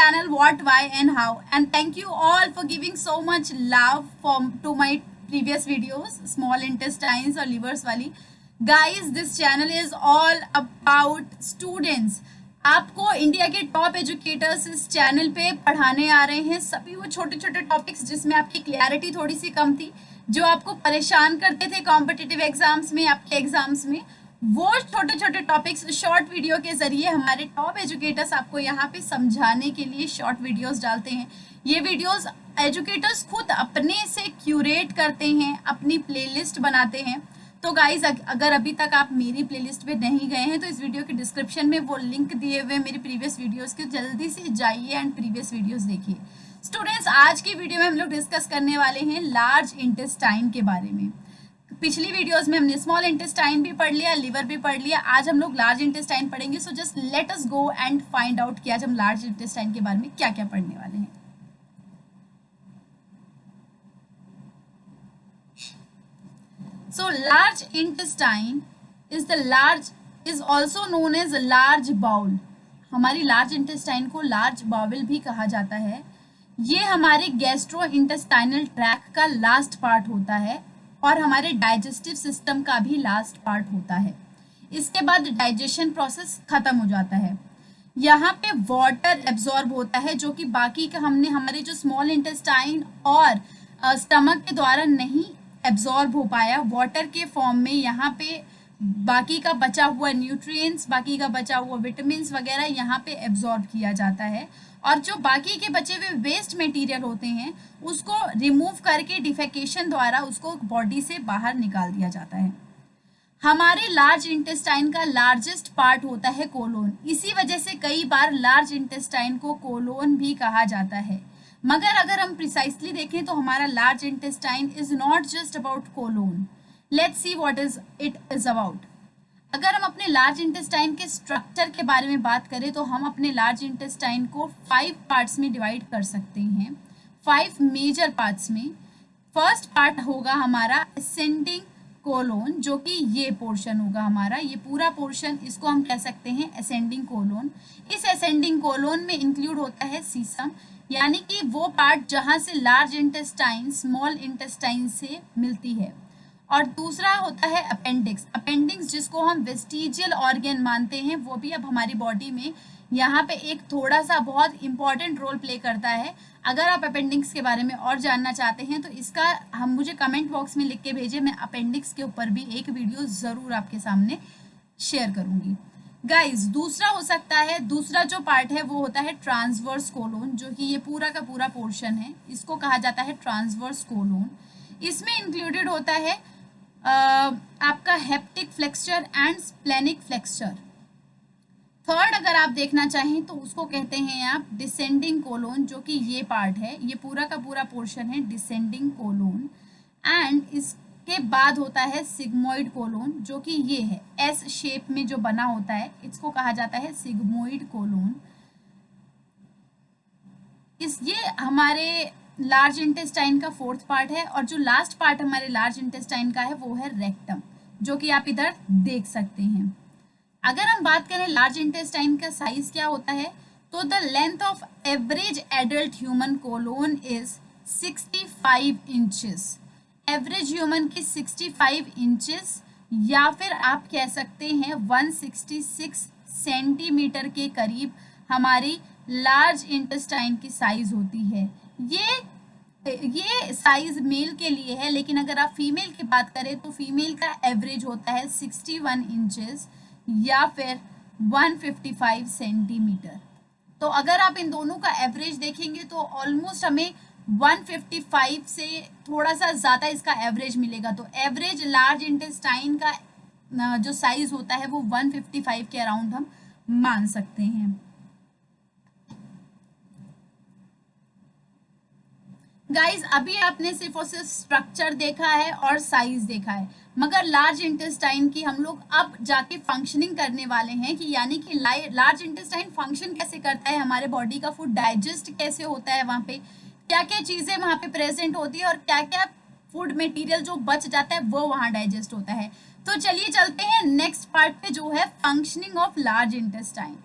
channel What, Why and How, and thank you all for giving so much love to my previous videos, small intestines or livers wali. Guys, this channel is all about students. आपको India के top educators इस channel पे पढ़ाने आ रहे हैं सभी वो छोटे छोटे टॉपिक्स जिसमें आपकी क्लैरिटी थोड़ी सी कम थी, जो आपको परेशान करते थे कॉम्पिटिटिव एग्जाम्स में, आपके एग्जाम्स में। वो छोटे छोटे टॉपिक्स शॉर्ट वीडियो के जरिए हमारे टॉप एजुकेटर्स आपको यहाँ पे समझाने के लिए शॉर्ट वीडियोस डालते हैं। ये वीडियोस एजुकेटर्स खुद अपने से क्यूरेट करते हैं, अपनी प्लेलिस्ट बनाते हैं। तो गाइज, अगर अभी तक आप मेरी प्लेलिस्ट पे नहीं गए हैं तो इस वीडियो के डिस्क्रिप्शन में वो लिंक दिए हुए मेरी प्रीवियस वीडियोस के, जल्दी से जाइए एंड प्रीवियस वीडियोस देखिए। स्टूडेंट्स, आज की वीडियो में हम लोग डिस्कस करने वाले हैं लार्ज इंटेस्टाइन के बारे में। पिछली वीडियोस में हमने स्मॉल इंटेस्टाइन भी पढ़ लिया, लिवर भी पढ़ लिया, आज हम लोग लार्ज इंटेस्टाइन पढ़ेंगे। So just let us go and find out कि आज हम लार्ज इंटेस्टाइन के बारे में क्या क्या पढ़ने वाले हैं। So large intestine is also known as large bowel। हमारी लार्ज इंटेस्टाइन को लार्ज बाउल भी कहा जाता है। ये हमारे गैस्ट्रो इंटेस्टाइनल ट्रैक्ट का लास्ट पार्ट होता है और हमारे डाइजेस्टिव सिस्टम का भी लास्ट पार्ट होता है। इसके बाद डाइजेशन प्रोसेस खत्म हो जाता है। यहाँ पे वाटर एब्जॉर्ब होता है, जो कि बाकी का हमने हमारे जो स्मॉल इंटेस्टाइन और स्टमक के द्वारा नहीं एब्जॉर्ब हो पाया वाटर के फॉर्म में। यहाँ पे बाकी का बचा हुआ न्यूट्रिएंट्स, बाकी का बचा हुआ विटामिन्स वगैरह यहाँ पे एब्जॉर्ब किया जाता है, और जो बाकी के बचे हुए वेस्ट मटेरियल होते हैं उसको रिमूव करके डिफेकेशन द्वारा उसको बॉडी से बाहर निकाल दिया जाता है। हमारे लार्ज इंटेस्टाइन का लार्जेस्ट पार्ट होता है कोलोन। इसी वजह से कई बार लार्ज इंटेस्टाइन को कोलोन भी कहा जाता है। मगर अगर हम प्रिसाइसली देखें तो हमारा large intestine is not just about colon. Let's see what is it is about. अगर हम अपने लार्ज इंटेस्टाइन के स्ट्रक्चर के बारे में बात करें तो हम अपने लार्ज इंटेस्टाइन को 5 पार्ट्स में डिवाइड कर सकते हैं, 5 मेजर पार्ट्स में। फर्स्ट पार्ट होगा हमारा असेंडिंग कोलोन, जो कि ये पोर्शन होगा हमारा, ये पूरा पोर्शन, इसको हम कह सकते हैं असेंडिंग कोलोन। इस असेंडिंग कोलोन में इंक्लूड होता है सीसम, यानी कि वो पार्ट जहां से लार्ज इंटेस्टाइन स्मॉल इंटेस्टाइन से मिलती है। और दूसरा होता है अपेंडिक्स। अपेंडिक्स जिसको हम वेस्टिजियल ऑर्गन मानते हैं, वो भी अब हमारी बॉडी में यहाँ पे एक थोड़ा सा बहुत इंपॉर्टेंट रोल प्ले करता है। अगर आप अपेंडिक्स के बारे में और जानना चाहते हैं तो इसका हम मुझे कमेंट बॉक्स में लिख के भेजें, मैं अपेंडिक्स के ऊपर भी एक वीडियो ज़रूर आपके सामने शेयर करूँगी। गाइज, दूसरा हो सकता है, दूसरा जो पार्ट है वो होता है ट्रांसवर्स कोलोन, जो कि ये पूरा का पूरा पोर्शन है, इसको कहा जाता है ट्रांसवर्स कोलोन। इसमें इंक्लूडेड होता है आपका hepatic flexure and splenic flexure. Third अगर आप देखना चाहें तो उसको कहते हैं आप डिसेंडिंग कोलोन, जो कि ये पार्ट है, ये पूरा का पूरा पोर्शन है डिसेंडिंग कोलोन। एंड इसके बाद होता है सिग्मोइड कोलोन, जो कि ये है एस शेप में जो बना होता है, इसको कहा जाता है सिग्मोइड कोलोन। ये हमारे लार्ज इंटेस्टाइन का 4th पार्ट है। और जो लास्ट पार्ट हमारे लार्ज इंटेस्टाइन का है वो है रेक्टम, जो कि आप इधर देख सकते हैं। अगर हम बात करें लार्ज इंटेस्टाइन का साइज क्या होता है, तो the length of average adult human colon is 65 inches. Average human की 65 इंचेस, या फिर आप कह सकते हैं 166 सेंटीमीटर के करीब हमारी लार्ज इंटेस्टाइन की साइज होती है। ये साइज मेल के लिए है, लेकिन अगर आप फीमेल की बात करें तो फीमेल का एवरेज होता है 61 इंचेस या फिर 155 सेंटीमीटर। तो अगर आप इन दोनों का एवरेज देखेंगे तो ऑलमोस्ट हमें 155 से थोड़ा सा ज़्यादा इसका एवरेज मिलेगा। तो एवरेज लार्ज इंटेस्टाइन का जो साइज होता है वो 155 के अराउंड हम मान सकते हैं। गाइज, अभी आपने सिर्फ और सिर्फ स्ट्रक्चर देखा है और साइज देखा है, मगर लार्ज इंटेस्टाइन की हम लोग अब जाके फंक्शनिंग करने वाले हैं कि यानी कि लार्ज इंटेस्टाइन फंक्शन कैसे करता है, हमारे बॉडी का फूड डाइजेस्ट कैसे होता है, वहाँ पे क्या क्या चीज़ें वहाँ पे प्रेजेंट होती है और क्या क्या फूड मटेरियल जो बच जाता है वो वहाँ डाइजेस्ट होता है। तो चलिए चलते हैं नेक्स्ट पार्ट पे, जो है फंक्शनिंग ऑफ लार्ज इंटेस्टाइन।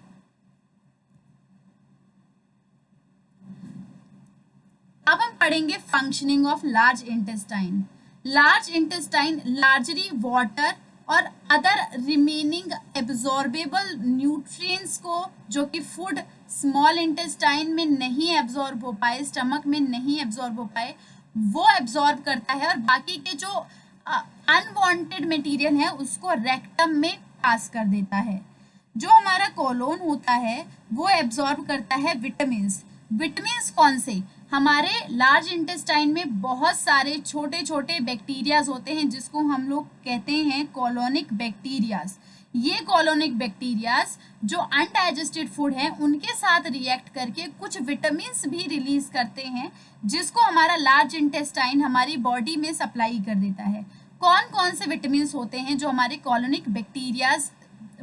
पढ़ेंगे functioning of large intestine. Large intestine largely water और अदर रिमेनिंग एब्जॉर्बेबल न्यूट्रिएंट्स को, जो कि फूड स्मॉल इंटेस्टाइन में नहीं एब्जॉर्ब हो पाए, स्टमक में नहीं एब्जॉर्ब हो पाए, वो एब्जॉर्ब करता है और बाकी के जो अनवांटेड मटेरियल है उसको रेक्टम में पास कर देता है। जो हमारा कोलोन होता है वो एब्जॉर्ब करता है विटामिन्स। विटामिन्स कौन से? हमारे लार्ज इंटेस्टाइन में बहुत सारे छोटे छोटे बैक्टीरियाज होते हैं जिसको हम लोग कहते हैं कॉलोनिक बैक्टीरियाज। ये कॉलोनिक बैक्टीरियाज जो अनडाइजेस्टेड फूड है उनके साथ रिएक्ट करके कुछ विटामिन्स भी रिलीज करते हैं जिसको हमारा लार्ज इंटेस्टाइन हमारी बॉडी में सप्लाई कर देता है। कौन कौन से विटामिन्स होते हैं जो हमारे कॉलोनिक बैक्टीरियाज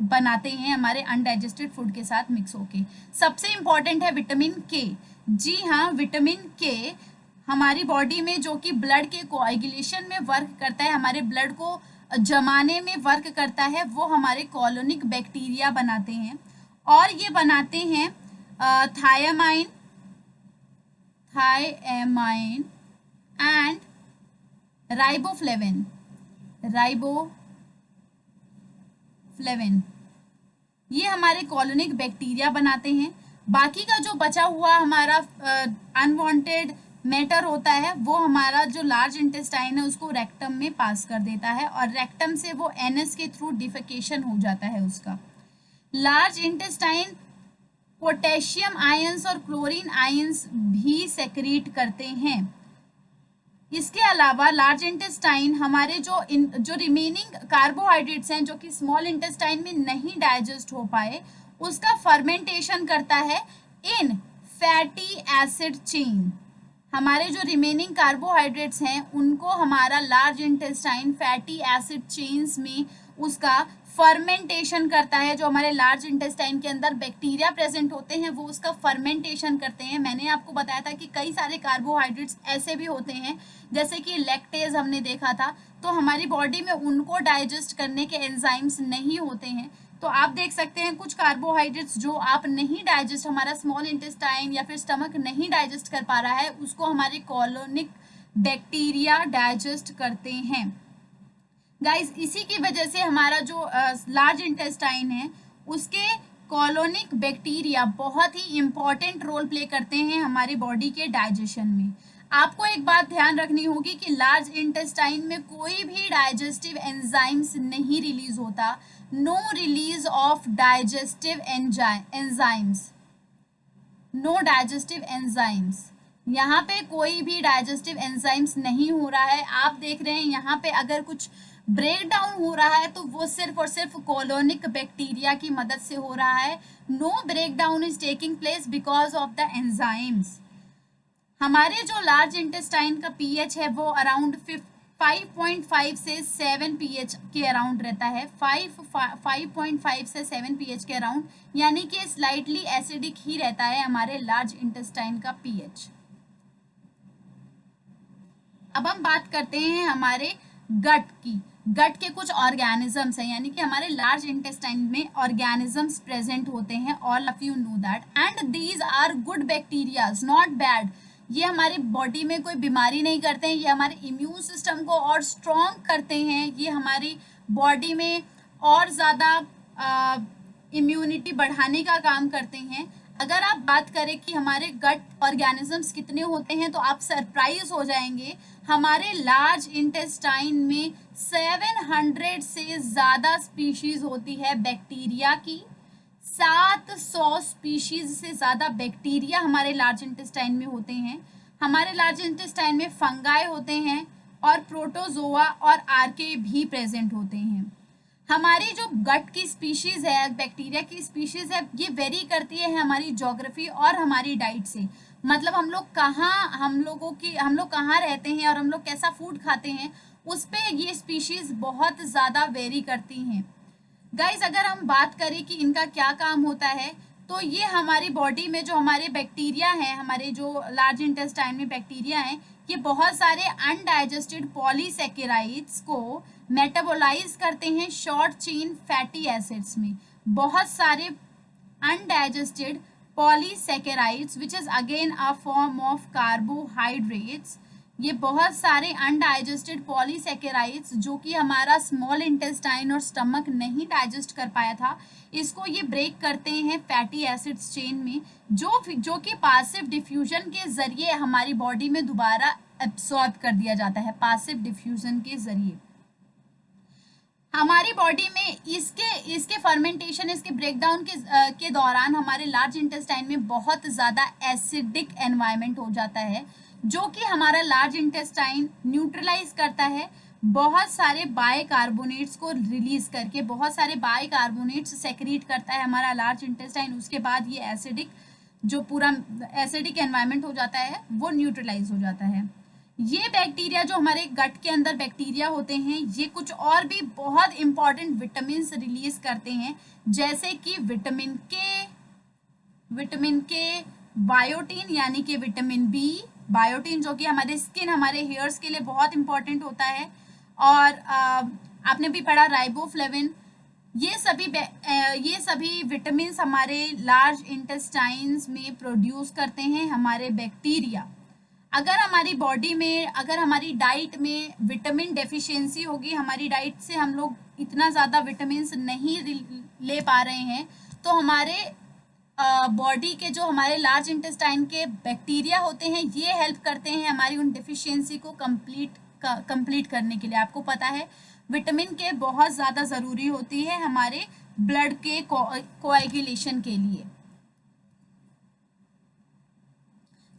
बनाते हैं हमारे अनडाइजेस्टेड फूड के साथ मिक्स होके? सबसे इंपॉर्टेंट है विटामिन के। जी हाँ, विटामिन के हमारी बॉडी में जो कि ब्लड के कोएगुलेशन में वर्क करता है, हमारे ब्लड को जमाने में वर्क करता है, वो हमारे कॉलोनिक बैक्टीरिया बनाते हैं। और ये बनाते हैं थायमाइन एंड राइबोफ्लेविन। ये हमारे कॉलोनिक बैक्टीरिया बनाते हैं। बाकी का जो बचा हुआ हमारा अनवांटेड मैटर होता है वो हमारा जो लार्ज इंटेस्टाइन है उसको रेक्टम में पास कर देता है और रेक्टम से वो एनएस के थ्रू डिफेकेशन हो जाता है उसका। लार्ज इंटेस्टाइन पोटेशियम आयंस और क्लोरीन आयंस भी सेक्रीट करते हैं। इसके अलावा लार्ज इंटेस्टाइन हमारे जो रिमेनिंग कार्बोहाइड्रेट्स हैं जो कि स्मॉल इंटेस्टाइन में नहीं डाइजेस्ट हो पाए उसका फर्मेंटेशन करता है इन फैटी एसिड चेन। हमारे जो रिमेनिंग कार्बोहाइड्रेट्स हैं उनको हमारा large intestine fatty acid chains में उसका फर्मेंटेशन करता है। जो हमारे लार्ज इंटेस्टाइन के अंदर बैक्टीरिया प्रेजेंट होते हैं वो उसका फर्मेंटेशन करते हैं। मैंने आपको बताया था कि कई सारे कार्बोहाइड्रेट्स ऐसे भी होते हैं जैसे कि लैक्टेज हमने देखा था, तो हमारी बॉडी में उनको डाइजेस्ट करने के एंजाइम्स नहीं होते हैं। तो आप देख सकते हैं कुछ कार्बोहाइड्रेट्स जो आप नहीं डाइजेस्ट, हमारा स्मॉल इंटेस्टाइन या फिर स्टमक नहीं डाइजेस्ट कर पा रहा है उसको हमारे कॉलोनिक बैक्टीरिया डाइजेस्ट करते हैं। गाइस, इसी की वजह से हमारा जो लार्ज इंटेस्टाइन है उसके कॉलोनिक बैक्टीरिया बहुत ही इंपॉर्टेंट रोल प्ले करते हैं हमारी बॉडी के डाइजेशन में। आपको एक बात ध्यान रखनी होगी कि लार्ज इंटेस्टाइन में कोई भी डाइजेस्टिव एंजाइम्स नहीं रिलीज होता। No release of digestive enzymes, no digestive enzymes. यहाँ पे कोई भी डाइजेस्टिव एंजाइम्स नहीं हो रहा है। आप देख रहे हैं यहाँ पे अगर कुछ ब्रेक डाउन हो रहा है तो वो सिर्फ और सिर्फ कॉलोनिक बैक्टीरिया की मदद से हो रहा है। No break down is taking place because of the enzymes. हमारे जो लार्ज इंटेस्टाइन का पीएच है वो अराउंड 5.5 से 7 पीएच के अराउंड रहता है। 5.5 से 7 पीएच के अराउंड, यानी कि स्लाइटली एसिडिक ही रहता है हमारे लार्ज इंटेस्टाइन का पीएच। अब हम बात करते हैं हमारे गट की। गट के कुछ ऑर्गेनिजम्स हैं, यानी कि हमारे लार्ज इंटेस्टाइन में ऑर्गेनिजम्स प्रेजेंट होते हैं। All of you know that, and these are good bacterias, not bad. ये हमारी बॉडी में कोई बीमारी नहीं करते हैं, ये हमारे इम्यून सिस्टम को और स्ट्रॉन्ग करते हैं, ये हमारी बॉडी में और ज़्यादा इम्यूनिटी बढ़ाने का काम करते हैं। अगर आप बात करें कि हमारे गट ऑर्गेनिजम्स कितने होते हैं तो आप सरप्राइज हो जाएंगे। हमारे लार्ज इंटेस्टाइन में 700 से ज़्यादा स्पीशीज होती है बैक्टीरिया की। 700 स्पीशीज से ज़्यादा बैक्टीरिया हमारे लार्ज इंटेस्टाइन में होते हैं। हमारे लार्ज इंटेस्टाइन में फंगाई होते हैं और प्रोटोजोआ और आर्के भी प्रेजेंट होते हैं। हमारी जो गट की स्पीशीज़ है, बैक्टीरिया की स्पीशीज़ है, ये वेरी करती है हमारी ज्योग्राफी और हमारी डाइट से। मतलब हम लोग कहाँ रहते हैं और हम लोग कैसा फूड खाते हैं उस पे ये स्पीशीज़ बहुत ज़्यादा वेरी करती हैं। गाइस, अगर हम बात करें कि इनका क्या काम होता है तो ये हमारी बॉडी में जो हमारे बैक्टीरिया हैं, हमारे जो लार्ज इंटेस्टाइन में बैक्टीरिया हैं, ये बहुत सारे अनडाइजेस्टेड पॉलीसैकेराइड्स को मेटाबोलाइज करते हैं शॉर्ट चेन फैटी एसिड्स में। बहुत सारे undigested polysaccharides which is again a form of carbohydrates. ये बहुत सारे अनडाइजेस्टेड पॉलीसैकेराइड्स जो कि हमारा स्मॉल इंटेस्टाइन और स्टमक नहीं डाइजेस्ट कर पाया था, इसको ये ब्रेक करते हैं फैटी एसिड्स चेन में, जो कि पासिव डिफ्यूजन के जरिए हमारी बॉडी में दोबारा एब्सॉर्ब कर दिया जाता है, पासिव डिफ्यूजन के जरिए हमारी बॉडी में। इसके फर्मेंटेशन, इसके ब्रेकडाउन के दौरान हमारे लार्ज इंटेस्टाइन में बहुत ज़्यादा एसिडिक एनवायरनमेंट हो जाता है, जो कि हमारा लार्ज इंटेस्टाइन न्यूट्रलाइज करता है, बहुत सारे बाइकार्बोनेट्स को रिलीज करके, बहुत सारे बाइकार्बोनेट्स सेक्रीट करता है हमारा लार्ज इंटेस्टाइन। उसके बाद ये एसिडिक, जो पूरा एसिडिक एनवायरनमेंट हो जाता है, वो न्यूट्रलाइज हो जाता है। ये बैक्टीरिया जो हमारे गट के अंदर बैक्टीरिया होते हैं, ये कुछ और भी बहुत इंपॉर्टेंट विटामिन रिलीज करते हैं, जैसे कि विटामिन के, बायोटीन यानी कि विटामिन बी, बायोटीन जो कि हमारे स्किन, हमारे हेयर्स के लिए बहुत इंपॉर्टेंट होता है, और आपने भी पढ़ा राइबोफ्लेविन। ये सभी विटामिन हमारे लार्ज इंटेस्टाइन्स में प्रोड्यूस करते हैं हमारे बैक्टीरिया। अगर हमारी बॉडी में, अगर हमारी डाइट में विटामिन डेफिशिएंसी होगी, हमारी डाइट से हम लोग इतना ज़्यादा विटामिन नहीं ले पा रहे हैं, तो हमारे बॉडी के जो हमारे लार्ज इंटेस्टाइन के बैक्टीरिया होते हैं, ये हेल्प करते हैं हमारी उन डेफिशिएंसी को कंप्लीट करने के लिए। आपको पता है विटामिन के बहुत ज़्यादा ज़रूरी होती है हमारे ब्लड के कोएगुलेशन के लिए।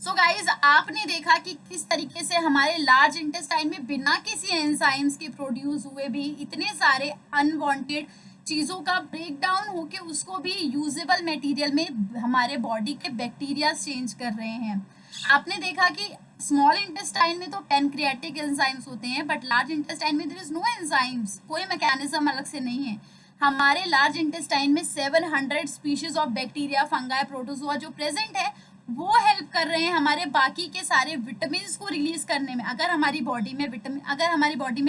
सो गाइज, आपने देखा कि किस तरीके से हमारे लार्ज इंटेस्टाइन में बिना किसी एंजाइम्स के प्रोड्यूस हुए भी इतने सारे अनवांटेड चीज़ों का ब्रेकडाउन होके उसको भी यूजेबल मटेरियल में हमारे बॉडी के बैक्टीरिया चेंज कर रहे हैं। आपने देखा कि स्मॉल इंटेस्टाइन में तो पैनक्रियाटिक एंजाइम्स होते हैं, बट लार्ज इंटेस्टाइन में देयर इज नो एंजाइम्स, कोई मैकेनिज्म अलग से नहीं है। हमारे लार्ज इंटेस्टाइन में 700 species of bacteria, fungi, protozoa जो प्रेजेंट है, वो हेल्प कर रहे हैं हमारे बाकी के सारे विटामिन को रिलीज करने में। अगर हमारी बॉडी में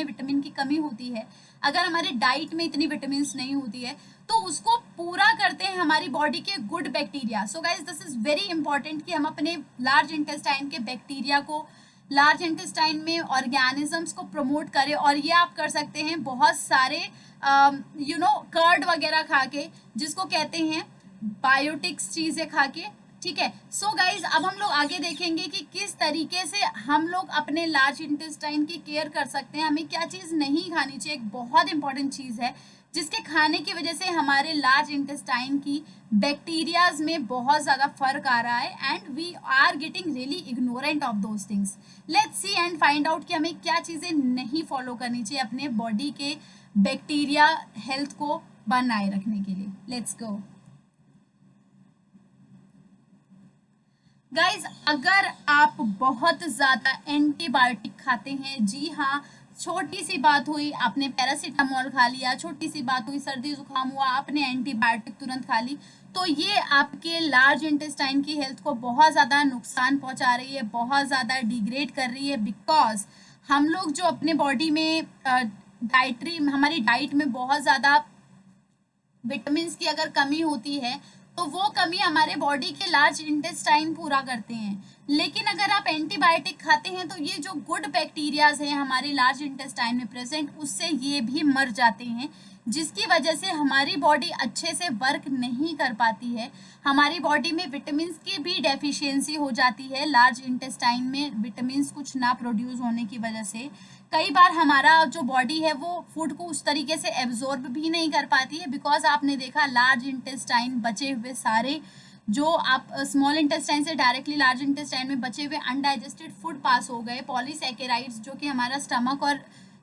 विटामिन की कमी होती है, अगर हमारे डाइट में इतनी विटामिन नहीं होती है, तो उसको पूरा करते हैं हमारी बॉडी के good bacteria. So guys, this is very important कि हम अपने लार्ज इंटेस्टाइन के बैक्टीरिया को, लार्ज इंटेस्टाइन में ऑर्गेनिजम्स को प्रमोट करें। और ये आप कर सकते हैं बहुत सारे कर्ड वगैरह खा के, जिसको कहते हैं बायोटिक्स चीज़ें खा के, ठीक है। सो गाइज, अब हम लोग आगे देखेंगे कि किस तरीके से हम लोग अपने लार्ज इंटेस्टाइन की केयर कर सकते हैं, हमें क्या चीज़ नहीं खानी चाहिए। एक बहुत इंपॉर्टेंट चीज़ है जिसके खाने की वजह से हमारे लार्ज इंटेस्टाइन की बैक्टीरियाज में बहुत ज़्यादा फर्क आ रहा है, and we are getting really ignorant of those things. Let's see and find out कि हमें क्या चीज़ें नहीं फॉलो करनी चाहिए अपने बॉडी के बैक्टीरिया हेल्थ को बनाए रखने के लिए। लेट्स गो गाइज, अगर आप बहुत ज़्यादा एंटीबायोटिक खाते हैं, जी हाँ, छोटी सी बात हुई आपने पैरासीटामोल खा लिया, छोटी सी बात हुई सर्दी जुकाम हुआ, आपने एंटीबायोटिक तुरंत खा ली, तो ये आपके लार्ज इंटेस्टाइन की हेल्थ को बहुत ज़्यादा नुकसान पहुंचा रही है, बहुत ज़्यादा डिग्रेड कर रही है। बिकॉज हम लोग जो अपने बॉडी में हमारी डाइट में बहुत ज़्यादा विटामिन की अगर कमी होती है, तो वो कमी हमारे बॉडी के लार्ज इंटेस्टाइन पूरा करते हैं। लेकिन अगर आप एंटीबायोटिक खाते हैं, तो ये जो गुड बैक्टीरियाज हैं हमारे लार्ज इंटेस्टाइन में प्रेजेंट, उससे ये भी मर जाते हैं, जिसकी वजह से हमारी बॉडी अच्छे से वर्क नहीं कर पाती है। हमारी बॉडी में विटामिन की भी डेफिशिएंसी हो जाती है, लार्ज इंटेस्टाइन में विटामिन कुछ ना प्रोड्यूस होने की वजह से। कई बार हमारा जो बॉडी है वो फूड को उस तरीके से एब्जॉर्ब भी नहीं कर पाती है, बिकॉज आपने देखा लार्ज इंटेस्टाइन बचे हुए सारे, जो आप स्मॉल इंटेस्टाइन से डायरेक्टली लार्ज इंटेस्टाइन में बचे हुए अनडाइजेस्टेड फूड पास हो गए, पॉलीसैकेराइड्स जो कि हमारा स्टमक और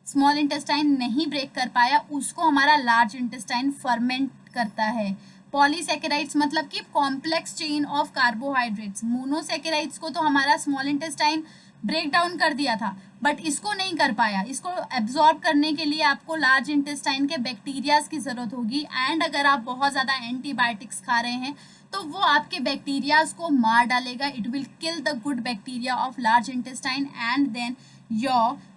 स्मॉल इंटेस्टाइन नहीं ब्रेक कर पाया, उसको हमारा लार्ज इंटेस्टाइन फर्मेंट करता है। पॉलीसैकेराइड्स मतलब कि complex chain of carbohydrates. Monosaccharides को तो हमारा स्मॉल इंटेस्टाइन ब्रेक डाउन कर दिया था, बट इसको नहीं कर पाया। इसको एब्जॉर्ब करने के लिए आपको लार्ज इंटेस्टाइन के बैक्टीरियाज की ज़रूरत होगी, एंड अगर आप बहुत ज़्यादा एंटीबायोटिक्स खा रहे हैं तो वो आपके बैक्टीरियाज को मार डालेगा। It will kill the good bacteria of large intestine, and then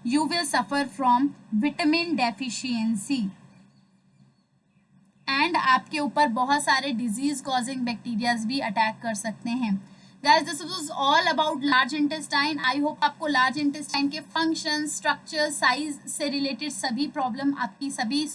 you will suffer from vitamin deficiency. And आपके ऊपर बहुत सारे डिजीज कॉजिंग बैक्टीरियाज भी अटैक कर सकते हैं। Guys this was all about large intestine. I hope आपको large intestine के फंक्शन, स्ट्रक्चर, साइज से रिलेटेड सभी प्रॉब्लम, आपकी सभी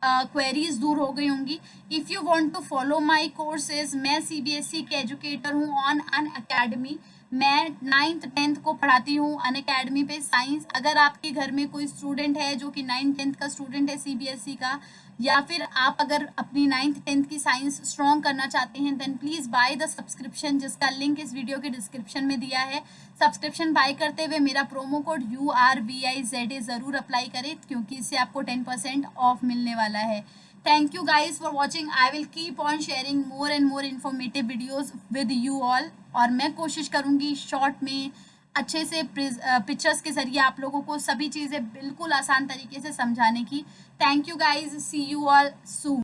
क्वेरीज दूर हो गई होंगी। If you want to follow my courses, मैं सीबीएसई के एजुकेटर हूँ ऑन अन अकेडमी। मैं 9th 10th को पढ़ाती हूँ अन अकेडमी पे साइंस। अगर आपके घर में कोई स्टूडेंट है जो कि 9th 10th का स्टूडेंट है सीबीएसई का, या फिर आप अगर अपनी 9th 10th की साइंस स्ट्रॉन्ग करना चाहते हैं, then please buy the subscription, जिसका लिंक इस वीडियो के डिस्क्रिप्शन में दिया है। सब्सक्रिप्शन बाय करते हुए मेरा प्रोमो कोड URVIZA ज़रूर अप्लाई करें, क्योंकि इससे आपको 10% ऑफ मिलने वाला है। Thank you guys for watching. I will keep on sharing more and more informative videos with you all. और मैं कोशिश करूँगी शॉर्ट में अच्छे से पिक्चर्स के ज़रिए आप लोगों को सभी चीज़ें बिल्कुल आसान तरीके से समझाने की। Thank you guys, see you all soon.